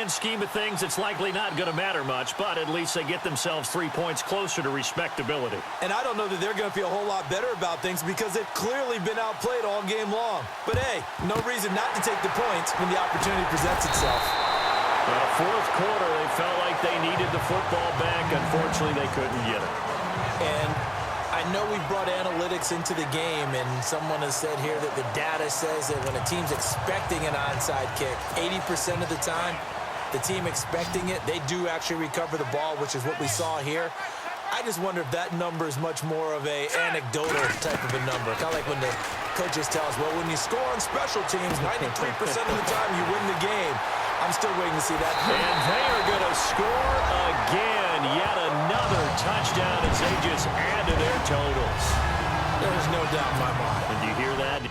grand scheme of things, it's likely not going to matter much, but at least they get themselves 3 points closer to respectability. And I don't know that they're going to feel a whole lot better about things because they've clearly been outplayed all game long. But, hey, no reason not to take the points when the opportunity presents itself. Well, fourth quarter, they felt like they needed the football back. Unfortunately, they couldn't get it. And I know we brought analytics into the game, and someone has said here that the data says that when a team's expecting an onside kick, 80% of the time, the team expecting it, they do actually recover the ball, which is what we saw here. I just wonder if that number is much more of a anecdotal type of a number. Kind of like when the coaches tell us, well, when you score on special teams, 93% of the time you win the game. I'm still waiting to see that. And they are going to score again. Yet another touchdown as they just add to their totals. There's no doubt in my mind. And you hear that?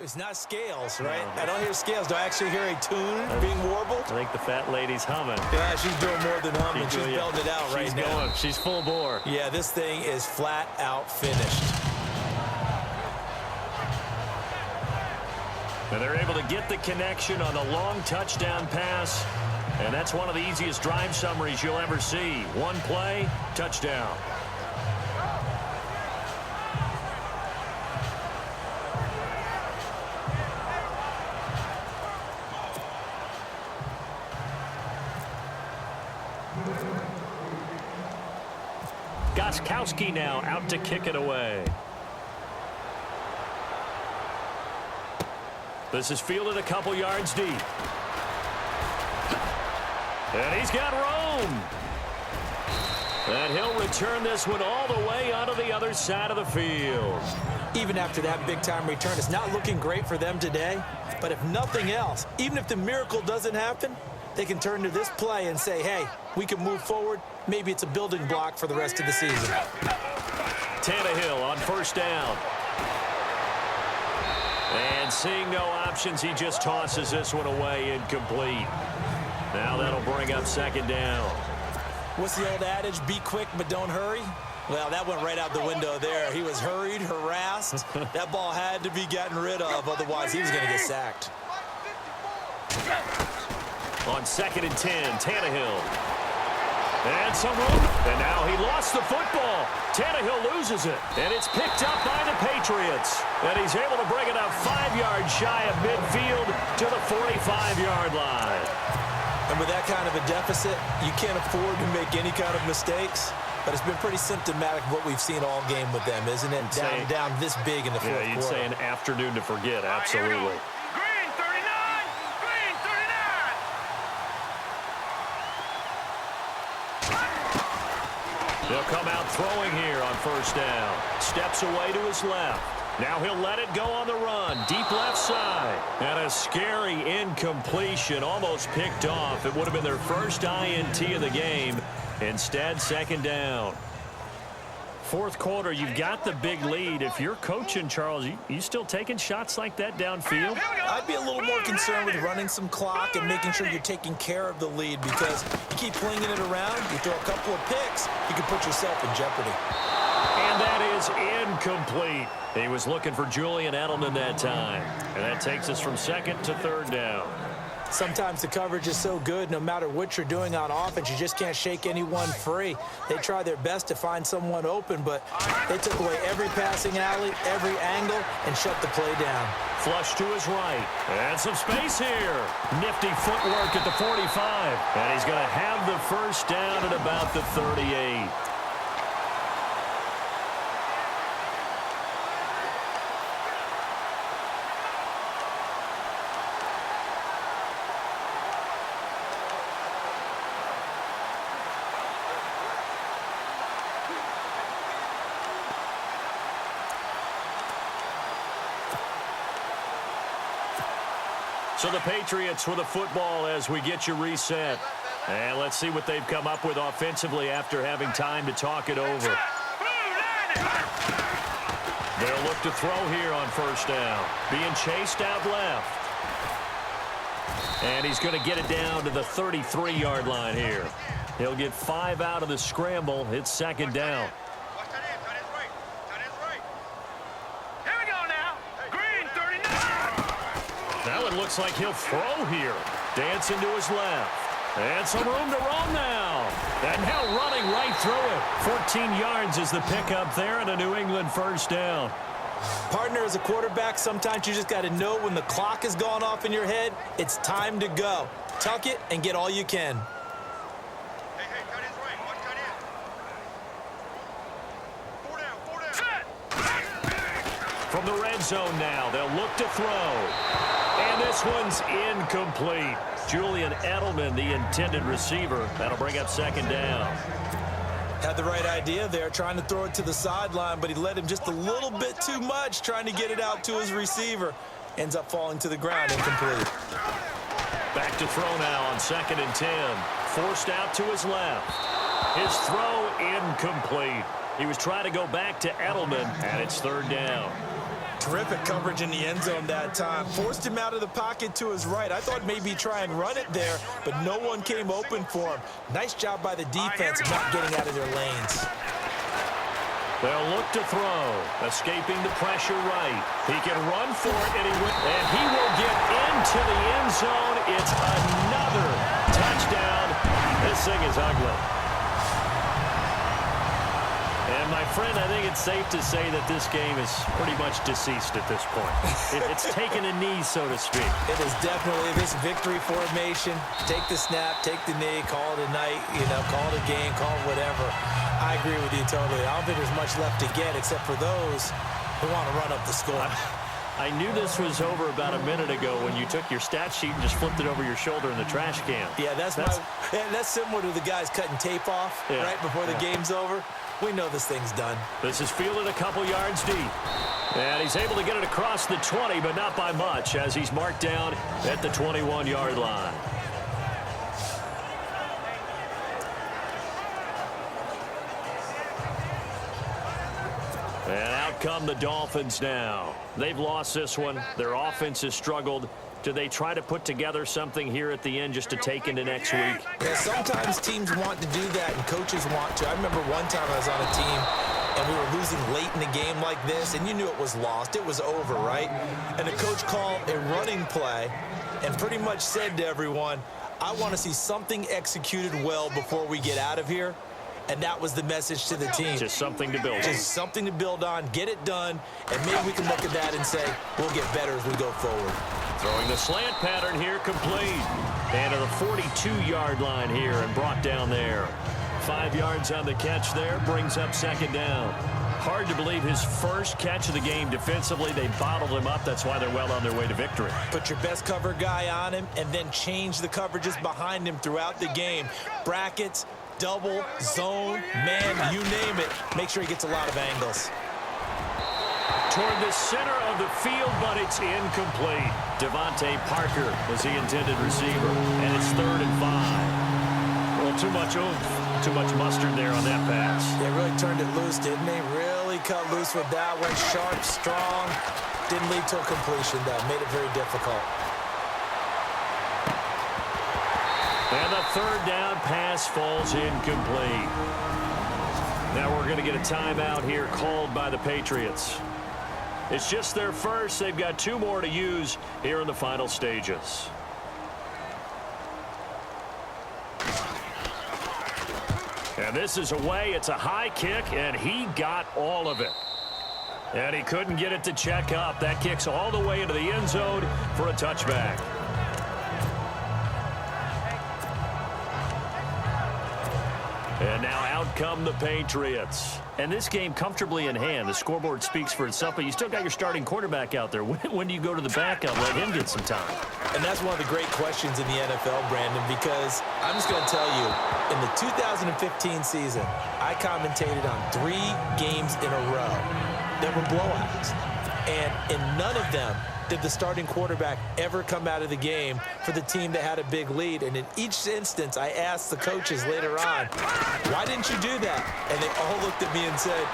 It's not scales, right? I don't hear scales. Do I actually hear a tune being warbled? I think the fat lady's humming. Yeah, she's doing more than humming. She's belting it out right now. Going. She's full bore. Yeah, this thing is flat out finished. And they're able to get the connection on a long touchdown pass. And that's one of the easiest drive summaries you'll ever see. One play, touchdown. Goskowski now out to kick it away. This is fielded a couple yards deep. And he's got room. And he'll return this one all the way onto the other side of the field. Even after that big-time return, it's not looking great for them today. But if nothing else, even if the miracle doesn't happen, they can turn to this play and say, hey, we can move forward. Maybe it's a building block for the rest of the season. Tannehill on first down. And seeing no options, he just tosses this one away incomplete. Now that'll bring up second down. What's the old adage? Be quick, but don't hurry. Well, that went right out the window there. He was hurried, harassed. That ball had to be gotten rid of, otherwise he was going to get sacked. On 2nd and 10, Tannehill. And some room. And now he lost the football. Tannehill loses it. And it's picked up by the Patriots. And he's able to bring it up 5 yards shy of midfield to the 45-yard line. And with that kind of a deficit, you can't afford to make any kind of mistakes. But it's been pretty symptomatic of what we've seen all game with them, isn't it? Down this big in the fourth quarter. Yeah, you'd say an afternoon to forget, absolutely. Green 39! Green 39! He'll come out throwing here on first down. Steps away to his left. Now he'll let it go on the run. Deep left side. And a scary incompletion, almost picked off. It would have been their first INT of the game. Instead, second down. Fourth quarter, you've got the big lead. If you're coaching, Charles, you still taking shots like that downfield? I'd be a little more concerned with running some clock and making sure you're taking care of the lead, because you keep flinging it around, you throw a couple of picks, you can put yourself in jeopardy. And And that is incomplete. He was looking for Julian Edelman that time. And that takes us from second to third down. Sometimes the coverage is so good, no matter what you're doing on offense, you just can't shake anyone free. They try their best to find someone open, but they took away every passing alley, every angle, and shut the play down. Flush to his right. And some space here. Nifty footwork at the 45. And he's going to have the first down at about the 38. So the Patriots with the football as we get you reset. And let's see what they've come up with offensively after having time to talk it over. They'll look to throw here on first down. Being chased out left. And he's going to get it down to the 33-yard line here. He'll get 5 out of the scramble. It's second down. Now it looks like he'll throw here. Dancing to his left. And some room to roam now. And now running right through it. 14 yards is the pickup there and a New England first down. Partner, as a quarterback, sometimes you just got to know when the clock has gone off in your head, it's time to go. Tuck it and get all you can. From the red zone now, they'll look to throw. And this one's incomplete. Julian Edelman, the intended receiver. That'll bring up second down. Had the right idea there, trying to throw it to the sideline, but he led him just a little bit too much, trying to get it out to his receiver. Ends up falling to the ground, incomplete. Back to throw now on second and 10. Forced out to his left. His throw incomplete. He was trying to go back to Edelman, and it's third down. Terrific coverage in the end zone that time. Forced him out of the pocket to his right. I thought maybe try and run it there, but no one came open for him. Nice job by the defense of not getting out of their lanes. They'll look to throw. Escaping the pressure right. He can run for it, and he will get into the end zone. It's another touchdown. This thing is ugly. And, my friend, I think it's safe to say that this game is pretty much deceased at this point. It's taken a knee, so to speak. It is definitely this victory formation. Take the snap, take the knee, call it a night, call it a game, call it whatever. I agree with you totally. I don't think there's much left to get except for those who want to run up the score. I knew this was over about a minute ago when you took your stat sheet and just flipped it over your shoulder in the trash can. Yeah, that's similar to the guys cutting tape off right before the game's over. We know this thing's done. This is fielded a couple yards deep. And he's able to get it across the 20, but not by much, as he's marked down at the 21-yard line. And out come the Dolphins now. They've lost this one. Their offense has struggled. Do they try to put together something here at the end just to take into next week? Yeah, sometimes teams want to do that and coaches want to. I remember one time I was on a team and we were losing late in the game like this, and you knew it was lost. It was over, right? And the coach called a running play and pretty much said to everyone, I want to see something executed well before we get out of here. And that was the message to the team. Just something to build on. Just something to build on, get it done, and maybe we can look at that and say, we'll get better as we go forward. Throwing the slant pattern here, complete. And to the 42-yard line here and brought down there. 5 yards on the catch there, brings up second down. Hard to believe his first catch of the game defensively. They bottled him up. That's why they're well on their way to victory. Put your best cover guy on him and then change the coverages behind him throughout the game. Brackets, double, zone, man, you name it. Make sure he gets a lot of angles. Toward the center of the field, but it's incomplete. Devontae Parker was the intended receiver, and it's 3rd and 5. Well, too much oomph, too much mustard there on that pass. They really turned it loose, didn't they? Really cut loose with that. Went sharp, strong. Didn't lead to a completion, though. Made it very difficult. And the 3rd down pass falls incomplete. Now we're going to get a timeout here called by the Patriots. It's just their first. They've got 2 more to use here in the final stages. And this is away. It's a high kick, and he got all of it. And he couldn't get it to check up. That kicks all the way into the end zone for a touchback. And now out come the Patriots. And this game comfortably in hand. The scoreboard speaks for itself, but you still got your starting quarterback out there. When do you go to the backup, let him get some time? And that's one of the great questions in the NFL, Brandon, because I'm just going to tell you, in the 2015 season, I commentated on 3 games in a row that were blowouts. And in none of them did the starting quarterback ever come out of the game for the team that had a big lead. And in each instance, I asked the coaches later on, why didn't you do that? And they all looked at me and said,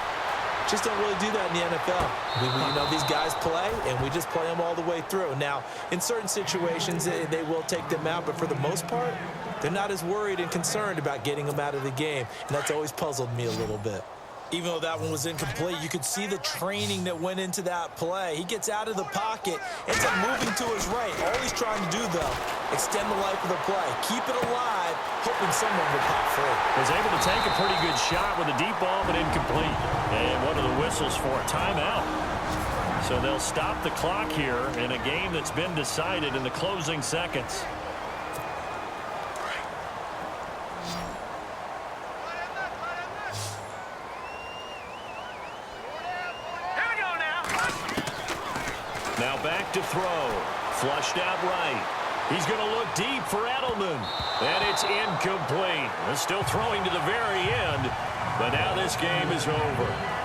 just don't really do that in the NFL. You know, these guys play, and we just play them all the way through. Now, in certain situations, they will take them out, but for the most part, they're not as worried and concerned about getting them out of the game. And that's always puzzled me a little bit. Even though that one was incomplete, you could see the training that went into that play. He gets out of the pocket, ends up moving to his right. All he's trying to do, though, extend the life of the play, keep it alive, hoping someone will pop free. Was able to take a pretty good shot with a deep ball, but incomplete. And one of the whistles for a timeout. So they'll stop the clock here in a game that's been decided in the closing seconds. Now back to throw. Flushed out right. He's going to look deep for Edelman. And it's incomplete. Still throwing to the very end. But now this game is over.